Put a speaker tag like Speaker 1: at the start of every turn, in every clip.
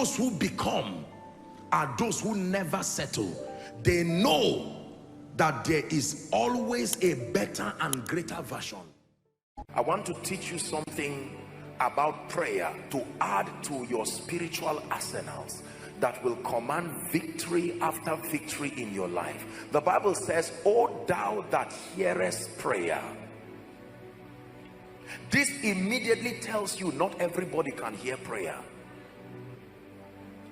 Speaker 1: those who become are those who never settle. They know that there is always a better and greater version. I want to teach you something about prayer to add to your spiritual arsenals that will command victory after victory in your life. The Bible says, "O thou that hearest prayer." This immediately tells you not everybody can hear prayer.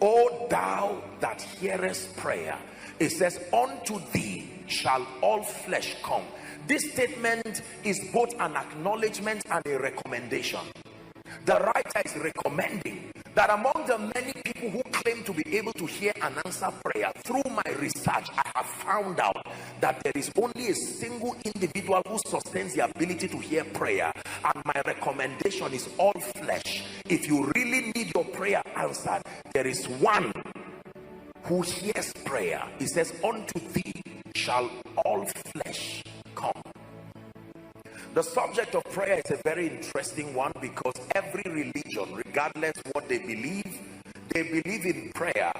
Speaker 1: "O thou that hearest prayer," it says, "unto thee shall all flesh come." This statement is both an acknowledgement and a recommendation. The writer is recommending that among the many people who claim to be able to hear and answer prayer, through my research I have found out that there is only a single individual who sustains the ability to hear prayer, and my recommendation is all flesh. If you really need your prayer answered, there is one who hears prayer. He says, "Unto thee shall all flesh come." The subject of prayer is a very interesting one, because every religion, regardless what they believe in prayer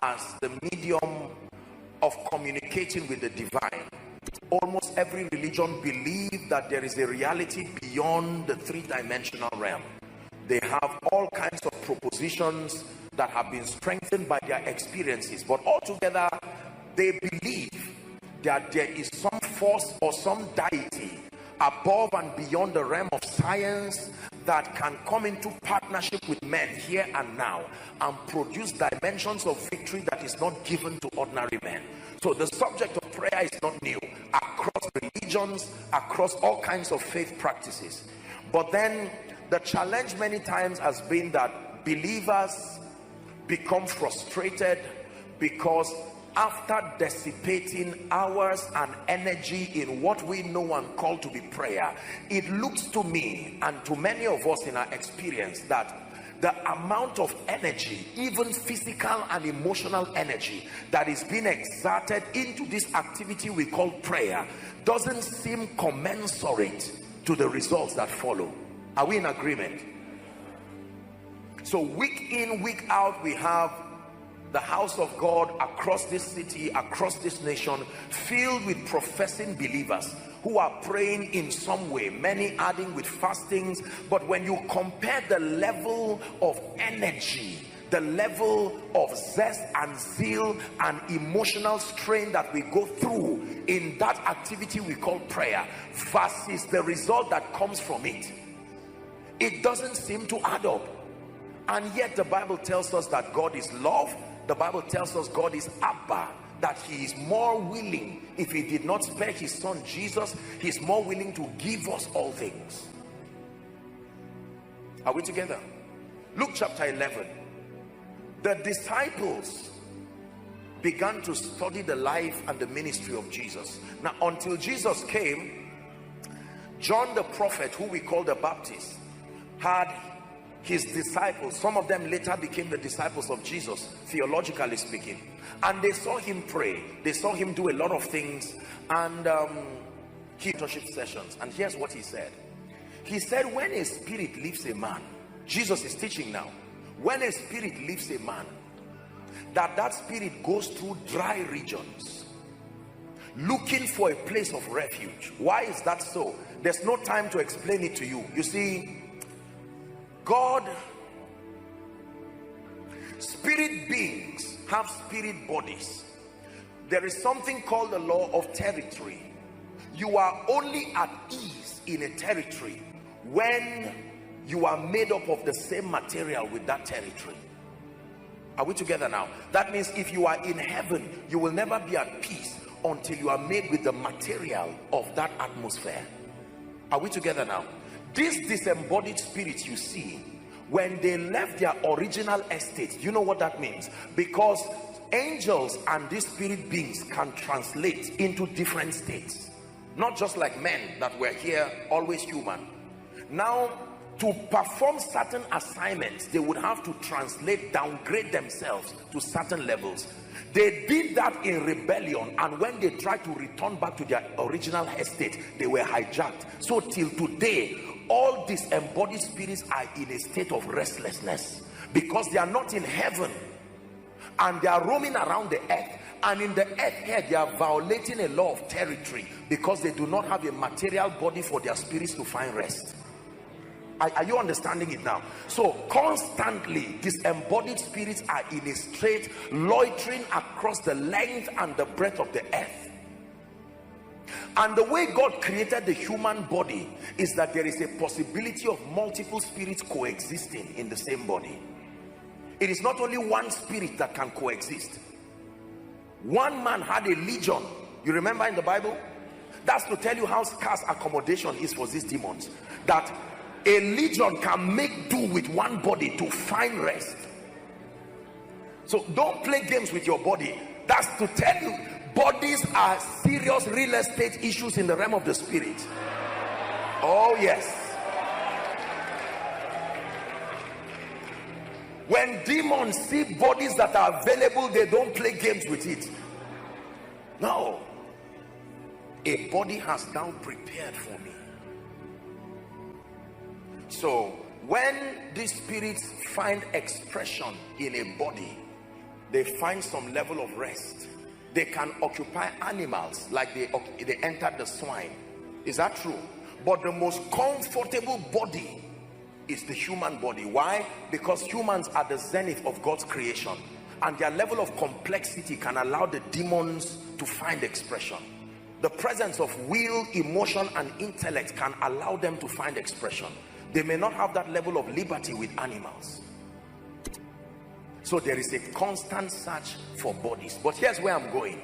Speaker 1: as the medium of communicating with the divine. Almost every religion believes that there is a reality beyond the three-dimensional realm. They have all kinds of propositions that have been strengthened by their experiences, but altogether they believe that there is some force or some deity above and beyond the realm of science that can come into partnership with men here and now and produce dimensions of victory that is not given to ordinary men. So the subject of prayer is not new across religions, across all kinds of faith practices. But then the challenge many times has been that believers become frustrated because after dissipating hours and energy in what we know and call to be prayer, it looks to me and to many of us in our experience that the amount of energy, even physical and emotional energy, that is being exerted into this activity we call prayer doesn't seem commensurate to the results that follow. Are we in agreement? So week in, week out, we have the house of God across this city, across this nation, filled with professing believers who are praying in some way, many adding with fastings. But when you compare the level of energy, the level of zest and zeal and emotional strain that we go through in that activity we call prayer versus the result that comes from it, it doesn't seem to add up. And yet the Bible tells us that God is love. The Bible tells us God is Abba, that he is more willing. If he did not spare his son Jesus, he's more willing to give us all things. Are we together? Luke chapter 11. The disciples began to study the life and the ministry of Jesus. Now, until Jesus came, John the prophet, who we call the Baptist, had his disciples. Some of them later became the disciples of Jesus, theologically speaking, and they saw him pray, they saw him do a lot of things, and he worship sessions. And here's what he said. He said, when a spirit leaves a man, Jesus is teaching now, when a spirit leaves a man, that spirit goes through dry regions looking for a place of refuge. Why is that so? There's no time to explain it to you. You see, God, spirit beings have spirit bodies. There is something called the law of territory. You are only at ease in a territory when you are made up of the same material with that territory. Are we together now? That means if you are in heaven, you will never be at peace until you are made with the material of that atmosphere. Are we together now? These disembodied spirits you see, when they left their original estate, you know what that means? Because angels and these spirit beings can translate into different states, not just like men that were here always human. Now, to perform certain assignments, they would have to translate, downgrade themselves to certain levels. They did that in rebellion, and when they tried to return back to their original estate, they were hijacked. So till today, all these embodied spirits are in a state of restlessness, because they are not in heaven and they are roaming around the earth, and in the earth here they are violating a law of territory because they do not have a material body for their spirits to find rest. Are you understanding it now? So constantly disembodied spirits are in a strait, loitering across the length and the breadth of the earth. And the way God created the human body is that there is a possibility of multiple spirits coexisting in the same body. It is not only one spirit that can coexist. One man had a legion. You remember in the Bible? That's to tell you how scarce accommodation is for these demons, that a legion can make do with one body to find rest. So don't play games with your body. That's to tell you, bodies are serious real estate issues in the realm of the spirit. Oh yes. When demons see bodies that are available, they don't play games with it. No. A body has now prepared for me. So when these spirits find expression in a body, they find some level of rest. They can occupy animals, like they entered the swine. Is that true? But the most comfortable body is the human body. Why? Because humans are the zenith of God's creation, and their level of complexity can allow the demons to find expression. The presence of will, emotion and intellect can allow them to find expression. They may not have that level of liberty with animals. So there is a constant search for bodies. But here's where I'm going.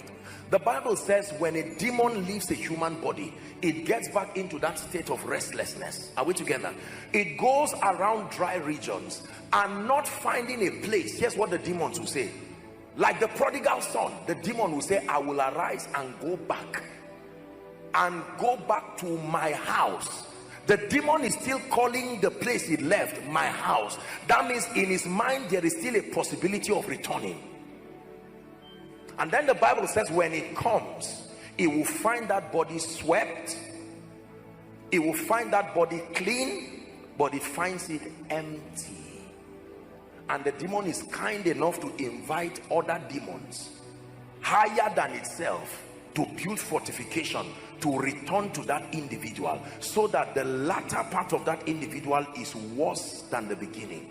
Speaker 1: The Bible says when a demon leaves a human body, it gets back into that state of restlessness. Are we together? It goes around dry regions and not finding a place. Here's what the demons will say. Like the prodigal son, the demon will say, I will arise and go back to my house. The demon is still calling the place he left my house. That means in his mind there is still a possibility of returning. And then the Bible says when it comes, it will find that body swept, it will find that body clean, but it finds it empty. And the demon is kind enough to invite other demons higher than itself to build fortification to return to that individual, so that the latter part of that individual is worse than the beginning.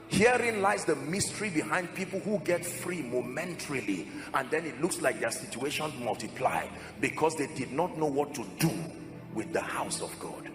Speaker 1: Herein lies the mystery behind people who get free momentarily, and then it looks like their situation multiplied because they did not know what to do with the house of God.